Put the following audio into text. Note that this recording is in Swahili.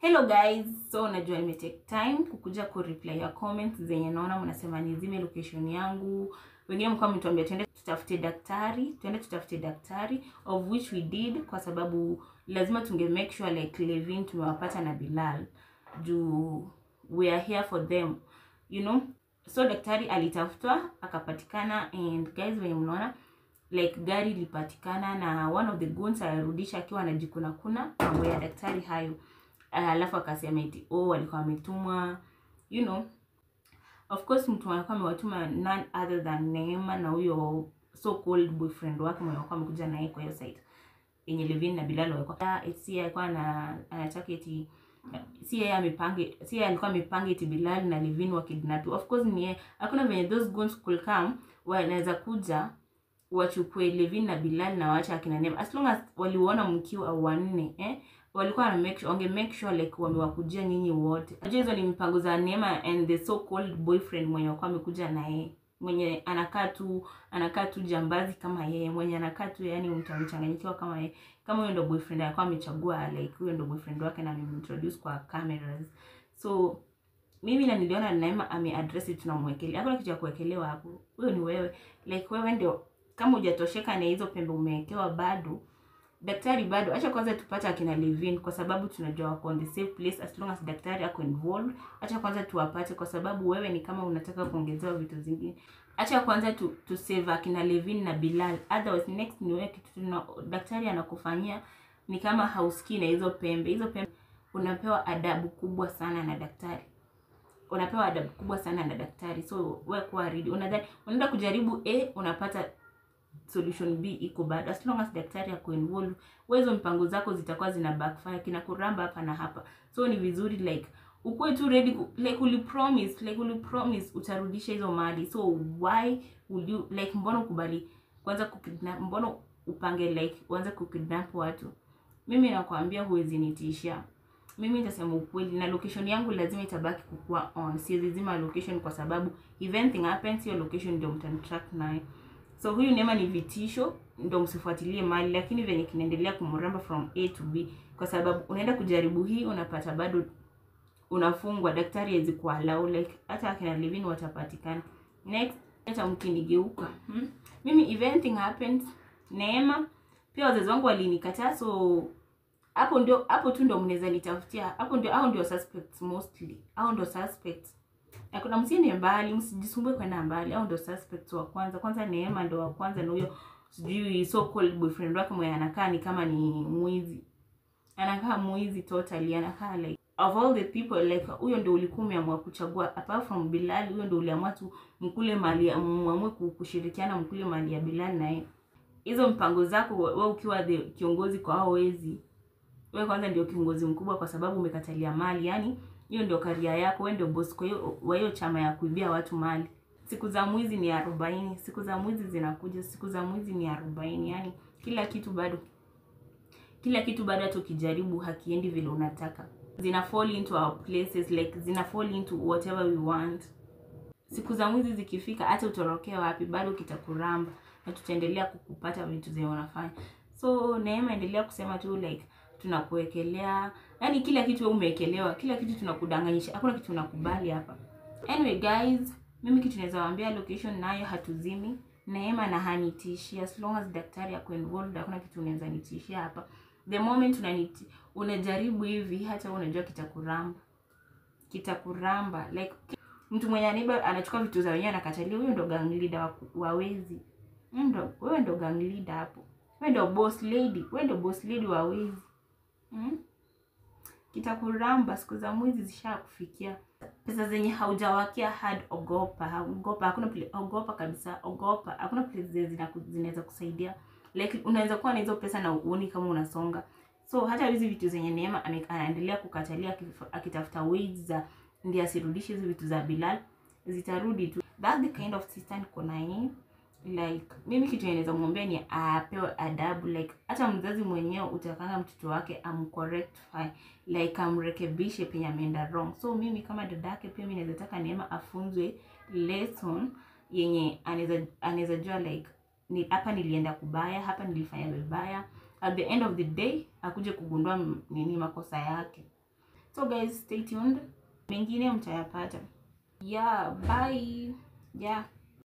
Hello guys, so najua take time kukuja ku reply ya comments zenye naona mnasema nizime location yangu. Wengine mko mmetuambia twende tutafute daktari, of which we did kwa sababu lazima tunge make sure like Levin tumewapata na Bilal. We are here for them, you know. So daktari alitafutwa akapatikana, and guys wenye mnaona like gari lipatikana na one of the goons alirudisha akiwa anajikuna mambo ya daktari hayo. Alafu akasema eti walikuwa wametumwa, you know. Of course mtu alikuwa amewatuma none other than Neema na huyo so called boyfriend wake mwenye alikuwa amekuja naye kwa hiyo site yenye Levin na Bilal walikuwa. Si alikuwa anataka eti alikuwa amepanga eti Bilal na Levin wa kidnap. Of course ni hakuna venye those goons could come wanaweza kuja wachukue Levin na Bilal na waacha akina Neema, as long as waliona mkiwa wanne walikuwa make sure like wamewakujia nyinyi wote. Unajua hizo ni mipango za Neema and the so called boyfriend mwenye alikuwa amekuja na yeye, mwenye anakaa tu jambazi kama yeye, mwenye anakaa tu yani mchanganyikiwa kama yeye. Kama huyo ndo boyfriend alikuwa amechagua, like huyo ndo boyfriend wake na ameintroduce kwa cameras. So mimi na niliona Neema ameaddress it, tunamwekelea. Hakuna kitu ya kuwekelewa hapo. Huyo ni wewe. Like wewe ndio kama hujatosheka na hizo pembe umewekewa bado. Daktari bado acha kwanza tupate akina Levin kwa sababu tunajua wako on the safe place as long as daktari ako involved. Acha kwanza tuwapate kwa sababu wewe ni kama unataka kuongezewa vitu zingine. Acha kwanza tu save akina Levin na Bilal. Otherwise next ni wewe kitu daktari anakufanyia ni kama hausikii na hizo pembe. Hizo pembe unapewa adabu kubwa sana na daktari. So wewe kuwa ready. Unaenda kujaribu A, unapata solution B iko bad. As long as daktari ako involved, wezo mpango zako zitakuwa zina backfire, kina kuramba hapa na hapa. So ni vizuri like ukue tu ready, like uli promise utarudisha hizo mali. So why would you like, mbona ukubali kwanza kukidnap, mbona upange like uanze kukidnap watu? Mimi nakwambia huwezi nitisha. Mimi nitasema ukweli na location yangu lazima itabaki kukua on. Siwezi zima location kwa sababu if anything happens your location ndio mtanitrack naye. So huyu Neema ni vitisho, ndio msifuatilie mali, lakini venye kinaendelea kumramba from A to B kwa sababu unaenda kujaribu hii unapata bado unafungwa, daktari hawezi kuallow, like hata akina Levin watapatikana. Next hata mkinigeuka. Mimi if anything happens, Neema pia wazazi wangu walinikataa, so hapo tu ndio mnaweza nitafutia. Hao ndio suspects mostly. Hao ndio suspects. Na kuna msiende mbali, msijisumbue kwenda mbali. Hao ndio suspects wa kwanza. Kwanza Neema ndio wa kwanza, na huyo sijui so called boyfriend wake mwenye anakaa ni kama ni mwizi. Anakaa mwizi totally, anakaa like of all the people like huyo ndio ulikuwa umeamua kuchagua apart from Bilal. Huyo ndio uliamua tu mkule mali, muamue kushirikiana mkule mali ya Bilal na yeye. Hizo mpango zako wewe ukiwa kiongozi kwa hao wezi. Wewe kwanza ndio kiongozi mkubwa kwa sababu umekatalia mali, yani hiyo ndio career yako, wewe ndio boss kwa hiyo chama ya kuibia watu mali. Siku za mwizi ni 40, siku za mwizi zinakuja, siku za mwizi ni 40, yani kila kitu bado hata ukijaribu hakiendi vile unataka. Zina fall into our places, like zina fall into whatever we want. Siku za mwizi zikifika hata utorokea wapi bado kitakuramba na tutaendelea kukupata vitu zile unafanya. So Neema endelea kusema tu like tunakuwekelea, yani kila kitu wewe umeekelewa, kila kitu tunakudanganyisha, hakuna kitu tunakubali hapa. Anyway guys, mimi kitu naweza waambia location nayo hatuzimi. Neema na hanitishi, as long as daktari ako involved hakuna kitu unaweza nitishia hapa. The moment unajaribu hivi hata unajua kitakuramba like mtu mwenye anaiba anachukua vitu za wenyewe anakatalia. Huyo ndo gang leader wa wezi. Wewe ndo gang leader hapo. Wewe ndo boss lady wa wezi. Kitakuramba, siku za mwizi zishakufikia. Pesa zenye haujawakia hard, ogopa. Hakuna place, ogopa kabisa, ogopa. Hakuna place zinaweza kusaidia. Like unaweza kuwa na hizo pesa na uoni kama unasonga. So hata hizi vitu zenye Neema anaendelea kukatalia akitafuta ways za ndio asirudishe hizo vitu za Bilal, zitarudi tu. That's the kind of sister niko naye. Like mimi kitu naweza muombea ni apewe adabu, like hata mzazi mwenyewe utakanga mtoto wake correctify, like amrekebishe penye ameenda wrong. So mimi kama dadake pia mimi naweza taka Neema afunzwe lesson yenye anaweza jua like hapa nilienda kubaya, hapa nilifanya vibaya. At the end of the day akuje kugundua nini makosa yake. So guys, stay tuned, mengine mtayapata. Yeah, bye. Yeah.